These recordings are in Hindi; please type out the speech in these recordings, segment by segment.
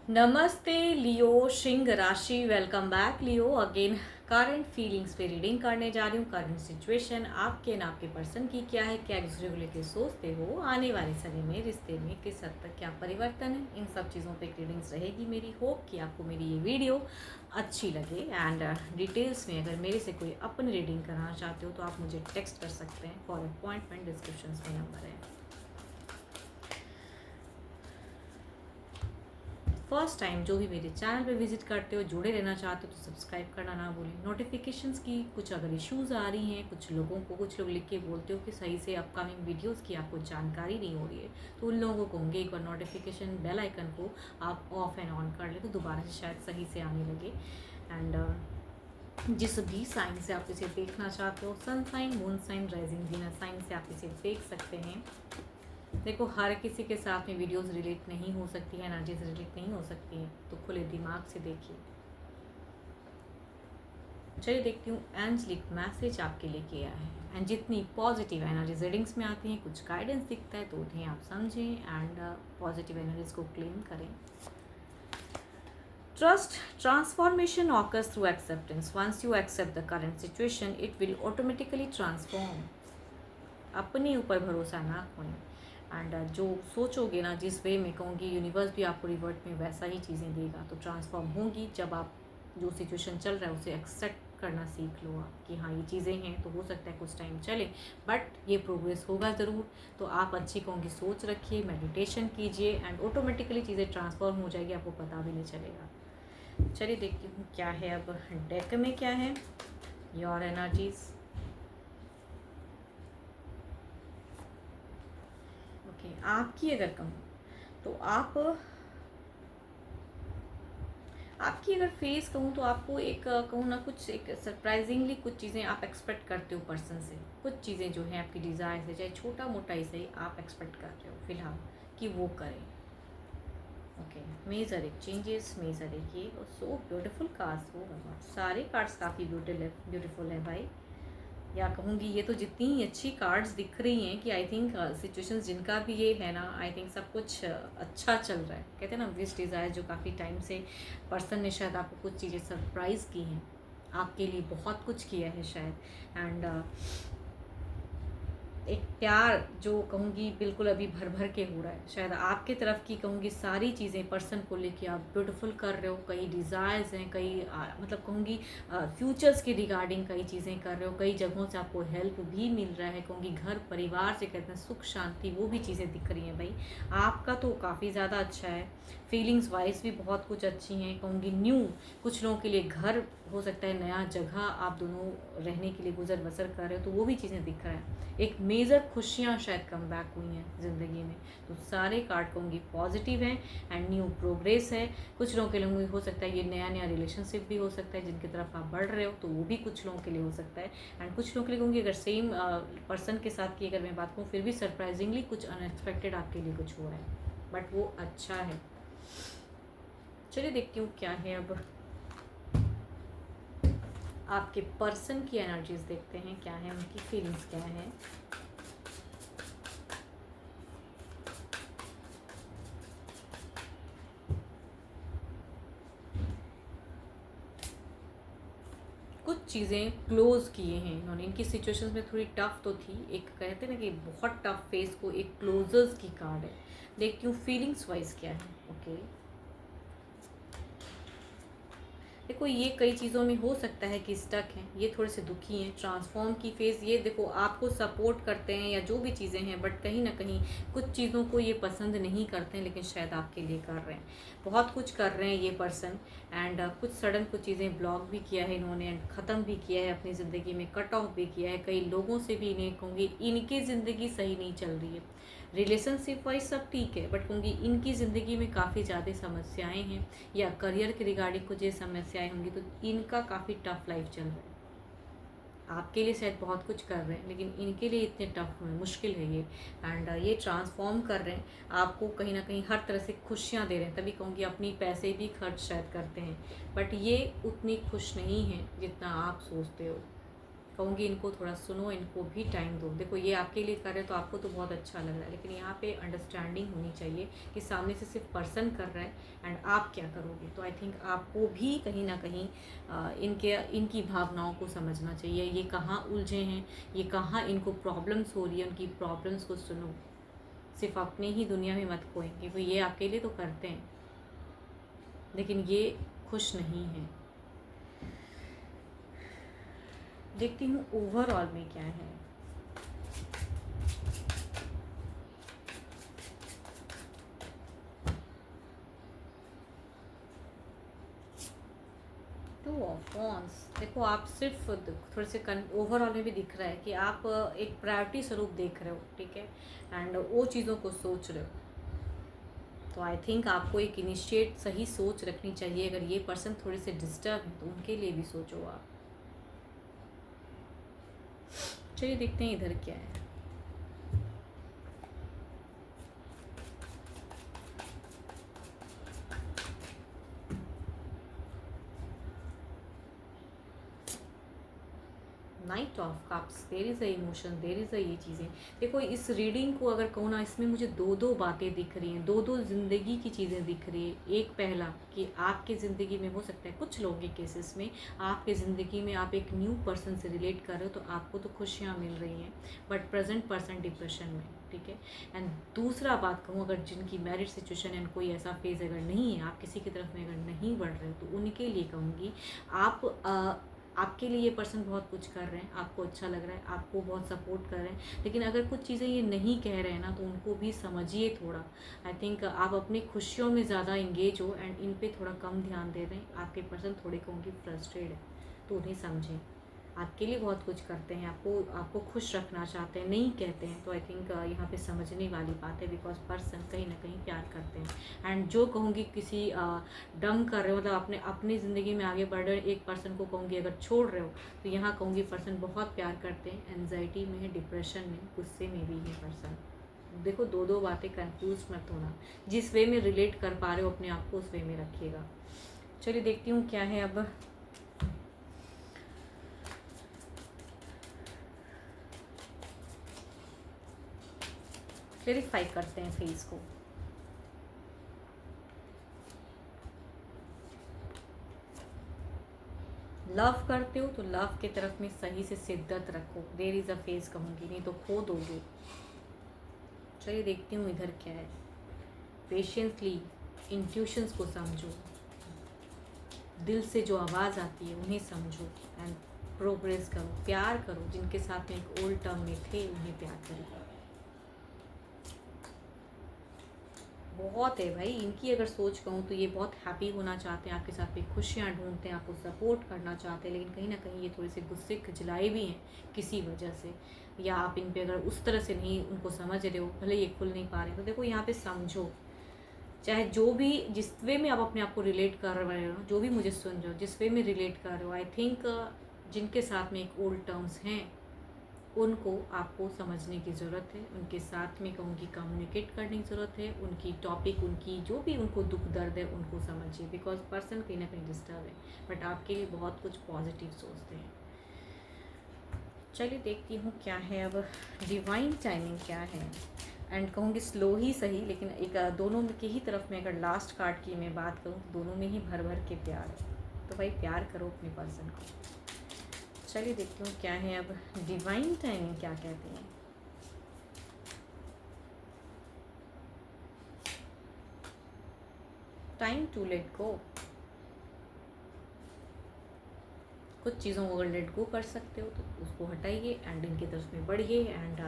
नमस्ते लियो सिंह राशि। वेलकम बैक लियो अगेन। करंट फीलिंग्स पे रीडिंग करने जा रही हूँ। करंट सिचुएशन आपके ना आपके पर्सन की क्या है, क्या एक दूसरे को लेकर सोचते हो, आने वाले समय में रिश्ते में किस हद तक क्या परिवर्तन है, इन सब चीज़ों पे रीडिंग्स रहेगी मेरी। होप कि आपको मेरी ये वीडियो अच्छी लगे। एंड डिटेल्स में अगर मेरे से कोई अपनी रीडिंग कराना चाहते हो तो आप मुझे टेक्स्ट कर सकते हैं। फॉर अपॉइंटमेंट डिस्क्रिप्शन में नंबर है। फर्स्ट टाइम जो भी मेरे चैनल पे विजिट करते हो, जुड़े रहना चाहते हो तो सब्सक्राइब करना ना भूलें। नोटिफिकेशंस की कुछ अगर इश्यूज़ आ रही हैं, कुछ लोग लिख के बोलते हो कि सही से अपकमिंग वीडियोस की आपको जानकारी नहीं हो रही है, तो उन लोगों को कहूँगी एक बार नोटिफिकेशन बेल आइकन को आप ऑफ एंड ऑन कर ले तो दोबारा से शायद सही से आने लगे। एंड जिस भी साइन से आप इसे देखना चाहते हो, sun sign, moon sign, rising Venus sign से आप इसे देख सकते हैं। देखो, हर किसी के साथ में वीडियोस रिलेट नहीं हो सकती है, एनर्जीज रिलेट नहीं हो सकती हैं, तो खुले दिमाग से देखिए। चलिए देखती हूँ एंजलिक मैसेज आपके लिए क्या है। एंड जितनी पॉजिटिव एनर्जीज रीडिंग्स में आती हैं, कुछ गाइडेंस दिखता है तो उन्हें आप समझें एंड पॉजिटिव एनर्जीज को क्लेम करें। Trust transformation occurs through acceptance. Once you accept the current situation, it will automatically transform. अपने ऊपर भरोसा ना खोएं। एंड जो सोचोगे ना, जिस वे में कहूँगी, यूनिवर्स भी आपको रिवर्ट में वैसा ही चीज़ें देगा। तो ट्रांसफॉर्म होंगी जब आप जो सिचुएशन चल रहा है उसे एक्सेप्ट करना सीख लो आप कि हाँ ये चीज़ें हैं, तो हो सकता है कुछ टाइम चले बट ये प्रोग्रेस होगा ज़रूर। तो आप अच्छी कहूँगी सोच रखिए, मेडिटेशन कीजिए एंड ऑटोमेटिकली चीज़ें ट्रांसफॉर्म हो जाएगी, आपको पता भी नहीं चलेगा। चलिए देखती हूँ क्या है अब डेक में क्या है। Your energies. ओके, आपकी अगर कहूँ तो आपकी अगर फेस कहूँ तो आपको एक कहूँ ना, कुछ एक सरप्राइजिंगली कुछ चीज़ें आप एक्सपेक्ट करते हो पर्सन से। कुछ चीज़ें जो हैं आपकी डिज़ायर से, चाहे छोटा मोटा ही सही, आप एक्सपेक्ट कर रहे हो फिलहाल कि वो करें। ओके, मेजर एक चेंजेस, मेजर एक ये, और सो ब्यूटीफुल कार्ड्स। वो सारे कार्ड्स काफ़ी ब्यूटीफुल है भाई। या कहूँगी ये तो जितनी अच्छी कार्ड्स दिख रही हैं कि आई थिंक सिचुएशंस जिनका भी ये है ना, आई थिंक सब कुछ अच्छा चल रहा है। कहते हैं ना विश डिज़ायर, जो काफ़ी टाइम से पर्सन ने शायद आपको कुछ चीज़ें सरप्राइज़ की हैं, आपके लिए बहुत कुछ किया है शायद। एंड एक प्यार जो कहूँगी बिल्कुल अभी भर भर के हो रहा है शायद आपके तरफ की। कहूँगी सारी चीज़ें पर्सन को लेके आप ब्यूटीफुल कर रहे हो। कई डिज़ायर्स हैं, कई मतलब कहूँगी फ्यूचर्स के रिगार्डिंग कई चीज़ें कर रहे हो। कई जगहों से आपको हेल्प भी मिल रहा है। कहूँगी घर परिवार से कहते हैं सुख शांति, वो भी चीज़ें दिख रही हैं भाई। आपका तो काफ़ी ज़्यादा अच्छा है। फीलिंग्स वाइज भी बहुत कुछ अच्छी हैं। कहूँगी न्यू, कुछ लोगों के लिए घर हो सकता है, नया जगह आप दोनों रहने के लिए गुजर बसर कर रहे हो, तो वो भी चीज़ें दिख रहा है। एक मेजर खुशियाँ शायद कम बैक हुई हैं ज़िंदगी में। तो सारे कार्ड कहूँगी पॉजिटिव हैं एंड न्यू प्रोग्रेस है। कुछ लोगों के लिए हो सकता है ये नया नया रिलेशनशिप भी हो सकता है जिनकी तरफ आप बढ़ रहे हो, तो वो भी कुछ लोगों के लिए हो सकता है। एंड कुछ लोगों के लिए कहूँगी अगर सेम पर्सन के साथ की अगर मैं बात करूँ, फिर भी सरप्राइजिंगली कुछ अनएक्सपेक्टेड आपके लिए कुछ हुआ है, बट वो अच्छा है। चलिए देखती हूँ क्या है अब आपके पर्सन की एनर्जीज। देखते हैं क्या है, उनकी फीलिंग्स क्या है। कुछ चीज़ें क्लोज किए हैं इन्होंने। इनकी सिचुएशंस में थोड़ी टफ तो थी, एक कहते हैं ना कि बहुत टफ फेस को एक क्लोजर्स की कार्ड है। देखती हूँ फीलिंग्स वाइज क्या है। ओके, देखो ये कई चीज़ों में हो सकता है कि स्टक हैं, ये थोड़े से दुखी हैं। ट्रांसफॉर्म की फेज़, ये देखो आपको सपोर्ट करते हैं या जो भी चीज़ें हैं, बट कहीं ना कहीं कुछ चीज़ों को ये पसंद नहीं करते हैं, लेकिन शायद आपके लिए कर रहे हैं। बहुत कुछ कर रहे हैं ये पर्सन। एंड कुछ सडन कुछ चीज़ें ब्लॉक भी किया है इन्होंने एंड ख़त्म भी किया है अपनी ज़िंदगी में, कट ऑफ भी किया है। कई लोगों से भी इन्हें कहूँगी इनकी ज़िंदगी सही नहीं चल रही है। रिलेशनशिप वाइज सब ठीक है, बट कहूँगी इनकी ज़िंदगी में काफ़ी ज़्यादा समस्याएं हैं, या करियर के रिगार्डिंग कुछ ये समस्याएं होंगी, तो इनका काफ़ी टफ लाइफ चल रहा है। आपके लिए शायद बहुत कुछ कर रहे हैं, लेकिन इनके लिए इतने टफ है, मुश्किल है ये। एंड ये ट्रांसफॉर्म कर रहे हैं आपको, कहीं ना कहीं हर तरह से खुशियाँ दे रहे हैं। तभी कहूँगी अपनी पैसे भी खर्च शायद करते हैं, बट ये उतनी खुश नहीं है जितना आप सोचते हो। कहूँगी इनको थोड़ा सुनो, इनको भी टाइम दो। देखो ये आपके लिए कर रहे हैं तो आपको तो बहुत अच्छा लग रहा है, लेकिन यहाँ पे अंडरस्टैंडिंग होनी चाहिए कि सामने से सिर्फ पर्सन कर रहा है एंड आप क्या करोगे। तो आई थिंक आपको भी कहीं ना कहीं इनकी भावनाओं को समझना चाहिए, ये कहाँ उलझे हैं, ये कहाँ इनको प्रॉब्लम्स हो रही है, उनकी प्रॉब्लम्स को सुनो। सिर्फ अपने ही दुनिया में मत खोएं, क्योंकि ये आपके लिए तो करते हैं लेकिन ये खुश नहीं है। देखती हूँ ओवरऑल में क्या है। टू ऑफ वॉन्ड्स, देखो आप सिर्फ थोड़े से ओवरऑल में भी दिख रहा है कि आप एक प्रायोरिटी स्वरूप देख रहे हो, ठीक है, एंड वो चीज़ों को सोच रहे हो। तो आई थिंक आपको एक इनिशिएट सही सोच रखनी चाहिए। अगर ये पर्सन थोड़े से डिस्टर्ब है तो उनके लिए भी सोचो आप। चलिए देखते हैं इधर क्या है। Knight of cups, there is a emotion, there is a ये चीज़ें। देखो इस रीडिंग को अगर कहूँ ना, इसमें मुझे दो दो बातें दिख रही हैं, दो दो ज़िंदगी की चीज़ें दिख रही है। एक पहला कि आपके ज़िंदगी में हो सकता है कुछ लोगों के केसेस में आपके ज़िंदगी में आप एक न्यू पर्सन से रिलेट कर रहे हो तो आपको तो खुशियाँ मिल रही हैं, बट प्रेजेंट पर्सन डिप्रेशन में, ठीक है। एंड दूसरा बात कहूँ, अगर जिनकी मैरिज सिचुएशन एंड कोई ऐसा फेज़ अगर नहीं है, आप किसी की तरफ में अगर नहीं बढ़ रहे हो तो उनके लिए कहूँगी आपके लिए ये पर्सन बहुत कुछ कर रहे हैं, आपको अच्छा लग रहा है, आपको बहुत सपोर्ट कर रहे हैं, लेकिन अगर कुछ चीज़ें ये नहीं कह रहे हैं ना तो उनको भी समझिए थोड़ा। आई थिंक आप अपनी खुशियों में ज़्यादा इंगेज हो एंड इन पे थोड़ा कम ध्यान दे रहे हैं। आपके पर्सन थोड़े कहूँगी फ्रस्ट्रेटेड है, तो उन्हें समझें। आपके लिए बहुत कुछ करते हैं, आपको खुश रखना चाहते हैं, नहीं कहते हैं। तो आई थिंक यहाँ पे समझने वाली बात है, बिकॉज पर्सन कहीं ना कहीं प्यार करते हैं। एंड जो कहूँगी किसी डम कर रहे हो, मतलब अपनी ज़िंदगी में आगे बढ़ रहे हो, एक पर्सन को कहूँगी अगर छोड़ रहे हो तो यहाँ कहूँगी पर्सन बहुत प्यार करते हैं, एनजाइटी में है, डिप्रेशन में, गुस्से में भी है पर्सन। देखो दो दो बातें, कंफ्यूज मत होना, जिस वे में रिलेट कर पा रहे हो अपने आप को उस वे में रखिएगा। चलिए देखती हूँ क्या है अब। क्लेरिफाई करते हैं फेस को। लव करते हो तो लव के तरफ में सही से शिद्दत रखो, देयर इज़ अ फेस कहूँगी, नहीं तो खो दोगे। चलिए देखती हूँ इधर क्या है। पेशेंसली इंट्यूशंस को समझो, दिल से जो आवाज़ आती है उन्हें समझो एंड प्रोग्रेस करो, प्यार करो। जिनके साथ में एक ओल्ड टर्म में थे उन्हें प्यार करो। बहुत है भाई इनकी अगर सोच कहूँ तो ये बहुत हैप्पी होना चाहते हैं, आपके साथ में खुशियाँ ढूंढते हैं, आपको सपोर्ट करना चाहते हैं, लेकिन कहीं ना कहीं ये थोड़े से गुस्से खिजलाए भी हैं किसी वजह से, या आप इन पे अगर उस तरह से नहीं उनको समझ रहे हो, भले ये खुल नहीं पा रहे। तो देखो यहाँ पे समझो, चाहे जो भी जिस वे में आप अपने आप को रिलेट कर रहे हो, जो भी मुझे सुन रहे हो, जिस वे में रिलेट कर रहे हो, आई थिंक जिनके साथ में एक ओल्ड टर्म्स हैं उनको आपको समझने की ज़रूरत है, उनके साथ में कहूँगी कम्युनिकेट करने की ज़रूरत है, उनकी टॉपिक, उनकी जो भी उनको दुख दर्द है उनको समझिए, बिकॉज पर्सन कहीं ना कहीं डिस्टर्ब है, बट आपके लिए बहुत कुछ पॉजिटिव सोचते हैं। चलिए देखती हूँ क्या है अब, डिवाइन टाइमिंग क्या है। एंड कहूँगी स्लो ही सही, लेकिन एक दोनों के ही तरफ में अगर लास्ट कार्ड की मैं बात करूँ तो दोनों में ही भर भर के प्यार है, तो भाई प्यार करो अपने पर्सन को। चलिए देखती हूँ क्या है अब, डिवाइन टाइमिंग क्या कहते हैं। टाइम टू लेट गो, कुछ चीज़ों को अगर लेट गो कर सकते हो तो उसको हटाइए एंड इनकी तरफ में बढ़िए। एंड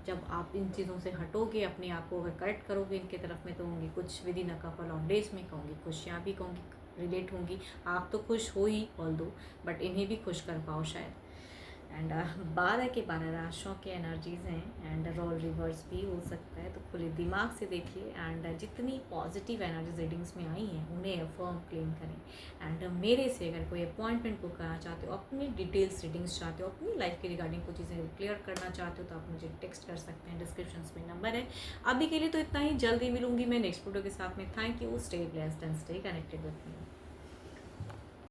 जब आप इन चीज़ों से हटोगे, अपने आप को अगर करेक्ट करोगे इनके तरफ में, तो होंगी कुछ with in a couple of days में कहूँगी खुशियाँ भी कहूँगी रिलेट होंगी। आप तो खुश हो ही ऑल दो, बट इन्हें भी खुश कर पाओ शायद। एंड 12 के 12 राशियों के एनर्जीज़ हैं एंड रोल रिवर्स भी हो सकता है, तो खुले दिमाग से देखिए। एंड जितनी पॉजिटिव एनर्जीज रीडिंग्स में आई हैं उन्हें अफर्म क्लेम करें। एंड मेरे से अगर कोई अपॉइंटमेंट बुक करना चाहते हो, अपनी डिटेल्स रीडिंग्स चाहते हो, अपनी लाइफ के रिगार्डिंग कुछ चीज़ें क्लियर करना चाहते हो, तो आप मुझे टेक्स्ट कर सकते हैं, डिस्क्रिप्शन में नंबर है। अभी के लिए तो इतना ही, जल्दी मिलूंगी मैं नेक्स्ट वीडियो के साथ में। Thank you, stay blessed and stay connected with me.